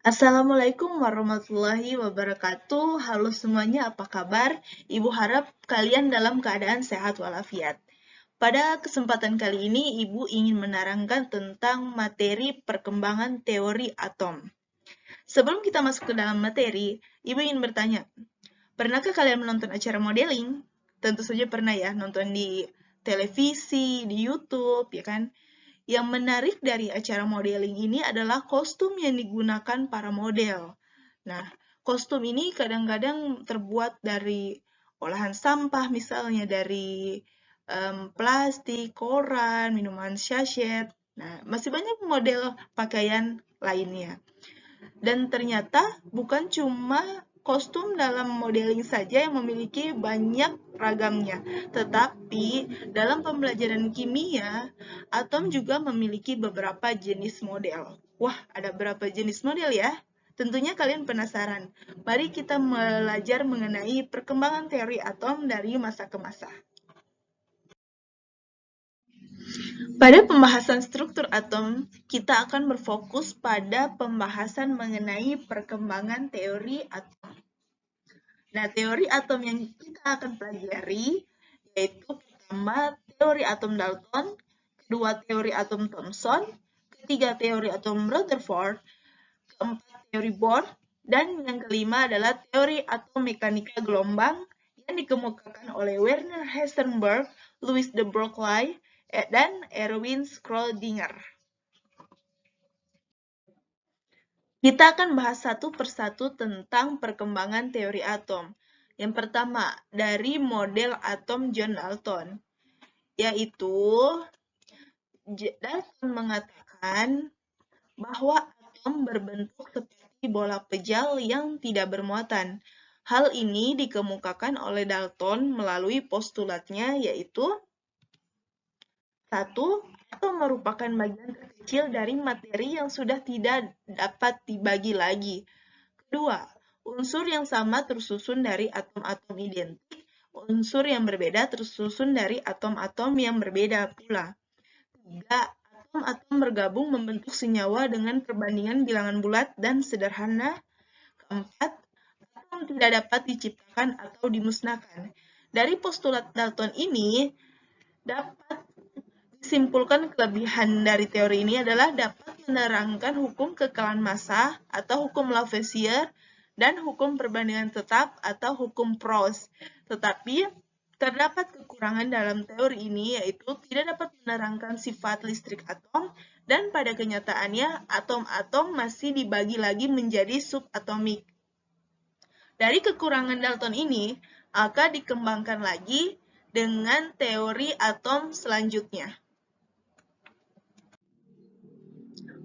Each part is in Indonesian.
Assalamualaikum warahmatullahi wabarakatuh. Halo semuanya, apa kabar? Ibu harap kalian dalam keadaan sehat walafiat. Pada kesempatan kali ini, Ibu ingin menerangkan tentang materi perkembangan teori atom. Sebelum kita masuk ke dalam materi, Ibu ingin bertanya, pernahkah kalian menonton acara modeling? Tentu saja pernah ya, nonton di televisi, di YouTube, ya kan? Yang menarik dari acara modeling ini adalah kostum yang digunakan para model. Nah, kostum ini kadang-kadang terbuat dari olahan sampah, misalnya dari plastik, koran, minuman sachet. Nah, masih banyak model pakaian lainnya. Dan ternyata bukan cuma kostum dalam modeling saja yang memiliki banyak ragamnya, tetapi dalam pembelajaran kimia, atom juga memiliki beberapa jenis model. Wah, ada berapa jenis model ya? Tentunya kalian penasaran. Mari kita belajar mengenai perkembangan teori atom dari masa ke masa. Pada pembahasan struktur atom, kita akan berfokus pada pembahasan mengenai perkembangan teori atom. Nah, teori atom yang kita akan pelajari yaitu pertama teori atom Dalton, kedua teori atom Thomson, ketiga teori atom Rutherford, keempat teori Bohr, dan yang kelima adalah teori atom mekanika gelombang yang dikemukakan oleh Werner Heisenberg, Louis de Broglie, dan Erwin Schrödinger. Kita akan bahas satu persatu tentang perkembangan teori atom. Yang pertama, dari model atom John Dalton, yaitu Dalton mengatakan bahwa atom berbentuk seperti bola pejal yang tidak bermuatan. Hal ini dikemukakan oleh Dalton melalui postulatnya, yaitu satu, atom merupakan bagian terkecil dari materi yang sudah tidak dapat dibagi lagi. Kedua, unsur yang sama tersusun dari atom-atom identik, unsur yang berbeda tersusun dari atom-atom yang berbeda pula. Tiga, atom-atom bergabung membentuk senyawa dengan perbandingan bilangan bulat dan sederhana. Keempat, atom tidak dapat diciptakan atau dimusnahkan. Dari postulat Dalton ini, dapat disimpulkan kelebihan dari teori ini adalah dapat menerangkan hukum kekalahan massa atau hukum Lavoisier dan hukum perbandingan tetap atau hukum Proust. Tetapi terdapat kekurangan dalam teori ini yaitu tidak dapat menerangkan sifat listrik atom dan pada kenyataannya atom-atom masih dibagi lagi menjadi subatomik. Dari kekurangan Dalton ini akan dikembangkan lagi dengan teori atom selanjutnya.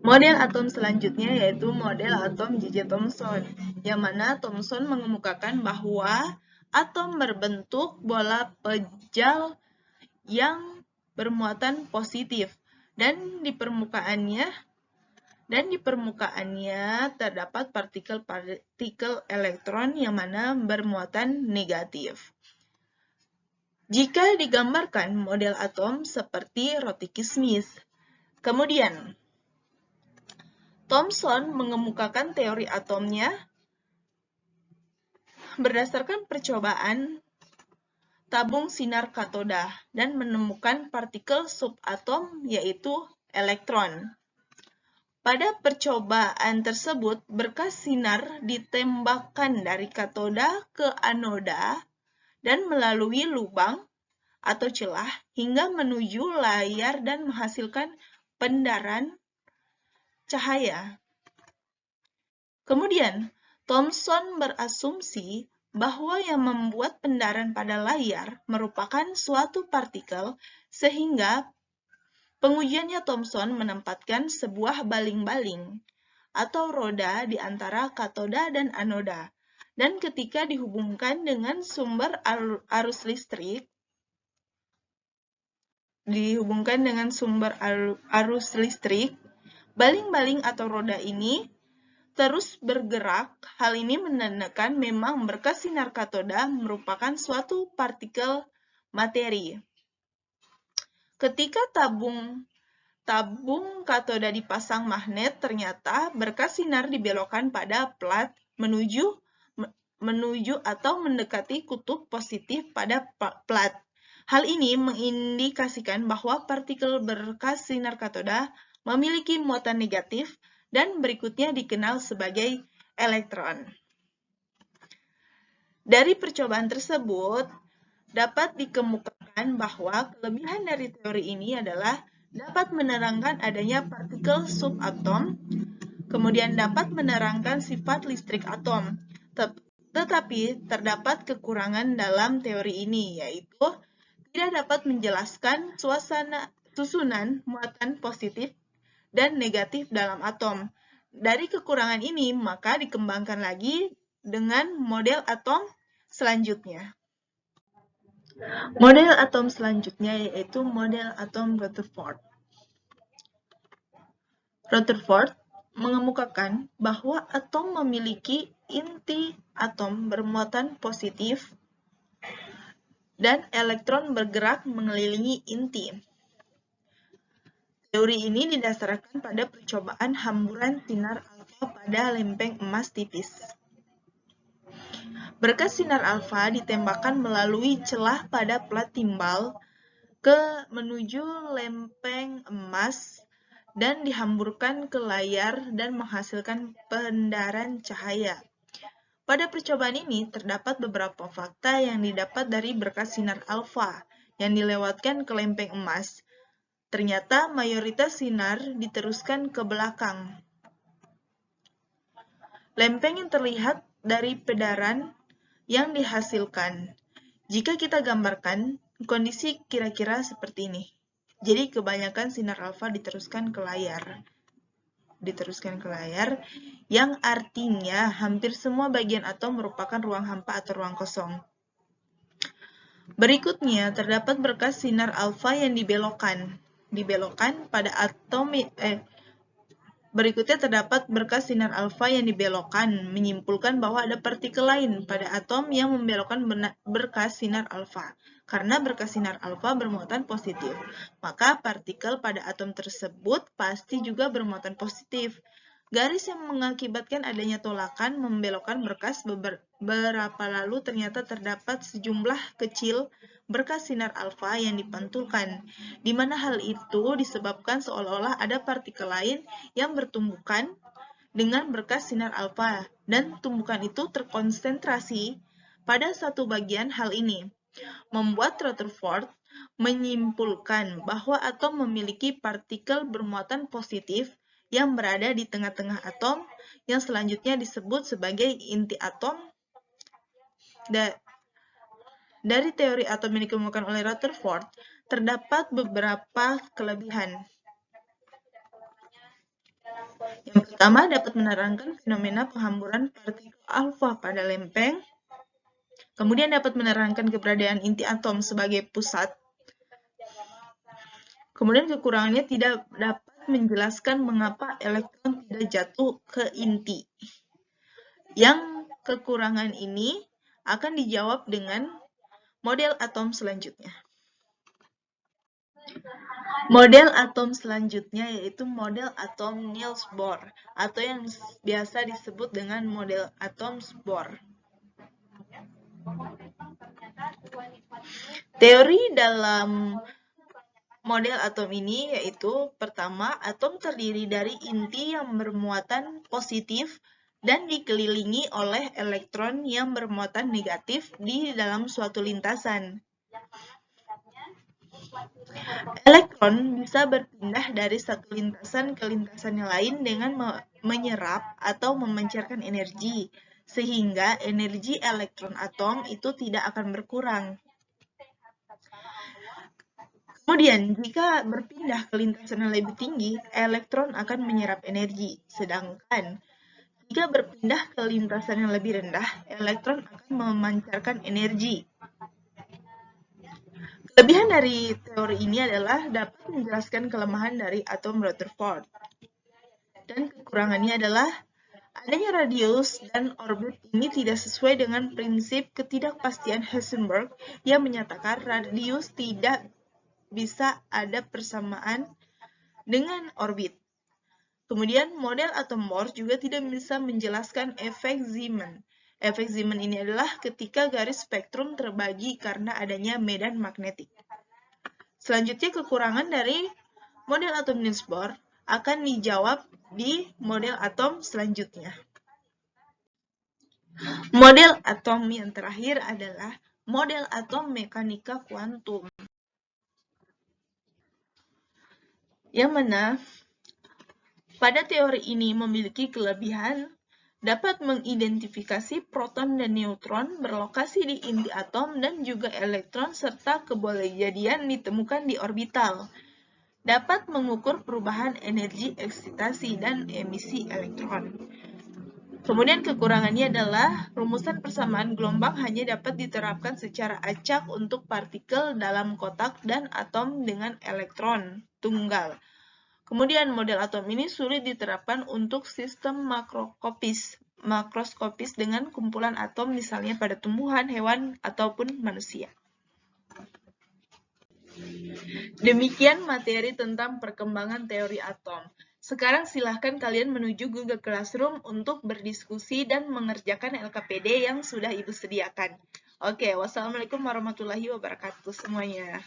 Model atom selanjutnya yaitu model atom J.J. Thomson, yang mana Thomson mengemukakan bahwa atom berbentuk bola pejal yang bermuatan positif dan di permukaannya terdapat partikel-partikel elektron yang mana bermuatan negatif. Jika digambarkan model atom seperti roti kismis. Kemudian, Thomson mengemukakan teori atomnya berdasarkan percobaan tabung sinar katoda dan menemukan partikel subatom yaitu elektron. Pada percobaan tersebut, berkas sinar ditembakkan dari katoda ke anoda dan melalui lubang atau celah hingga menuju layar dan menghasilkan pendaran cahaya. Kemudian, Thomson berasumsi bahwa yang membuat pendaran pada layar merupakan suatu partikel sehingga pengujiannya Thomson menempatkan sebuah baling-baling atau roda di antara katoda dan anoda. Dan ketika dihubungkan dengan sumber arus listrik, baling-baling atau roda ini terus bergerak. Hal ini menandakan memang berkas sinar katoda merupakan suatu partikel materi. Ketika tabung tabung katoda dipasang magnet, ternyata berkas sinar dibelokkan pada plat menuju atau mendekati kutub positif pada plat. Hal ini mengindikasikan bahwa partikel berkas sinar katoda memiliki muatan negatif dan berikutnya dikenal sebagai elektron. Dari percobaan tersebut, dapat dikemukakan bahwa kelebihan dari teori ini adalah dapat menerangkan adanya partikel subatom, kemudian dapat menerangkan sifat listrik atom. Tetapi terdapat kekurangan dalam teori ini, yaitu tidak dapat menjelaskan susunan muatan positif dan negatif dalam atom. Dari kekurangan ini, maka dikembangkan lagi dengan model atom selanjutnya. Model atom selanjutnya yaitu model atom Rutherford. Rutherford mengemukakan bahwa atom memiliki inti atom bermuatan positif dan elektron bergerak mengelilingi inti. Teori ini didasarkan pada percobaan hamburan sinar alfa pada lempeng emas tipis. Berkas sinar alfa ditembakkan melalui celah pada plat timbal menuju lempeng emas dan dihamburkan ke layar dan menghasilkan pendaran cahaya. Pada percobaan ini, terdapat beberapa fakta yang didapat dari berkas sinar alfa yang dilewatkan ke lempeng emas. Ternyata mayoritas sinar diteruskan ke belakang. Lempeng yang terlihat dari pedaran yang dihasilkan. Jika kita gambarkan, kondisi kira-kira seperti ini. Jadi kebanyakan sinar alfa diteruskan ke layar. Yang artinya hampir semua bagian atom merupakan ruang hampa atau ruang kosong. Berikutnya, terdapat berkas sinar alfa yang dibelokkan pada atom. Berikutnya terdapat berkas sinar alfa yang dibelokkan, menyimpulkan bahwa ada partikel lain pada atom yang membelokkan berkas sinar alfa. Karena berkas sinar alfa bermuatan positif, maka partikel pada atom tersebut pasti juga bermuatan positif. Garis yang mengakibatkan adanya tolakan membelokkan berkas beberapa lalu ternyata terdapat sejumlah kecil berkas sinar alfa yang dipantulkan, di mana hal itu disebabkan seolah-olah ada partikel lain yang bertumbukan dengan berkas sinar alfa, dan tumbukan itu terkonsentrasi pada satu bagian. Hal ini membuat Rutherford menyimpulkan bahwa atom memiliki partikel bermuatan positif yang berada di tengah-tengah atom, yang selanjutnya disebut sebagai inti atom. Dari teori atom yang dikemukakan oleh Rutherford, terdapat beberapa kelebihan. Yang pertama, dapat menerangkan fenomena penghamburan partikel alfa pada lempeng. Kemudian dapat menerangkan keberadaan inti atom sebagai pusat. Kemudian kekurangannya tidak dapat menjelaskan mengapa elektron tidak jatuh ke inti. Yang kekurangan ini akan dijawab dengan model atom selanjutnya. Model atom selanjutnya yaitu model atom Niels Bohr, atau yang biasa disebut dengan model atom Bohr. Teori dalam model atom ini yaitu, pertama, atom terdiri dari inti yang bermuatan positif dan dikelilingi oleh elektron yang bermuatan negatif di dalam suatu lintasan. Elektron bisa berpindah dari satu lintasan ke lintasan yang lain dengan menyerap atau memancarkan energi, sehingga energi elektron atom itu tidak akan berkurang. Kemudian, jika berpindah ke lintasan yang lebih tinggi, elektron akan menyerap energi. Sedangkan, jika berpindah ke lintasan yang lebih rendah, elektron akan memancarkan energi. Kelebihan dari teori ini adalah dapat menjelaskan kelemahan dari atom Rutherford. Dan kekurangannya adalah adanya radius dan orbit ini tidak sesuai dengan prinsip ketidakpastian Heisenberg yang menyatakan radius tidak bisa ada persamaan dengan orbit. Kemudian model atom Bohr juga tidak bisa menjelaskan efek Zeeman. Efek Zeeman ini adalah ketika garis spektrum terbagi karena adanya medan magnetik. Selanjutnya kekurangan dari model atom Niels Bohr akan dijawab di model atom selanjutnya. Model atom yang terakhir adalah model atom mekanika kuantum. Yang mana pada teori ini memiliki kelebihan dapat mengidentifikasi proton dan neutron berlokasi di inti atom dan juga elektron serta kebolehjadian ditemukan di orbital. Dapat mengukur perubahan energi eksitasi dan emisi elektron. Kemudian kekurangannya adalah rumusan persamaan gelombang hanya dapat diterapkan secara acak untuk partikel dalam kotak dan atom dengan elektron tunggal. Kemudian model atom ini sulit diterapkan untuk sistem makroskopis dengan kumpulan atom misalnya pada tumbuhan, hewan, ataupun manusia. Demikian materi tentang perkembangan teori atom. Sekarang silahkan kalian menuju Google Classroom untuk berdiskusi dan mengerjakan LKPD yang sudah Ibu sediakan. Oke, wassalamualaikum warahmatullahi wabarakatuh semuanya.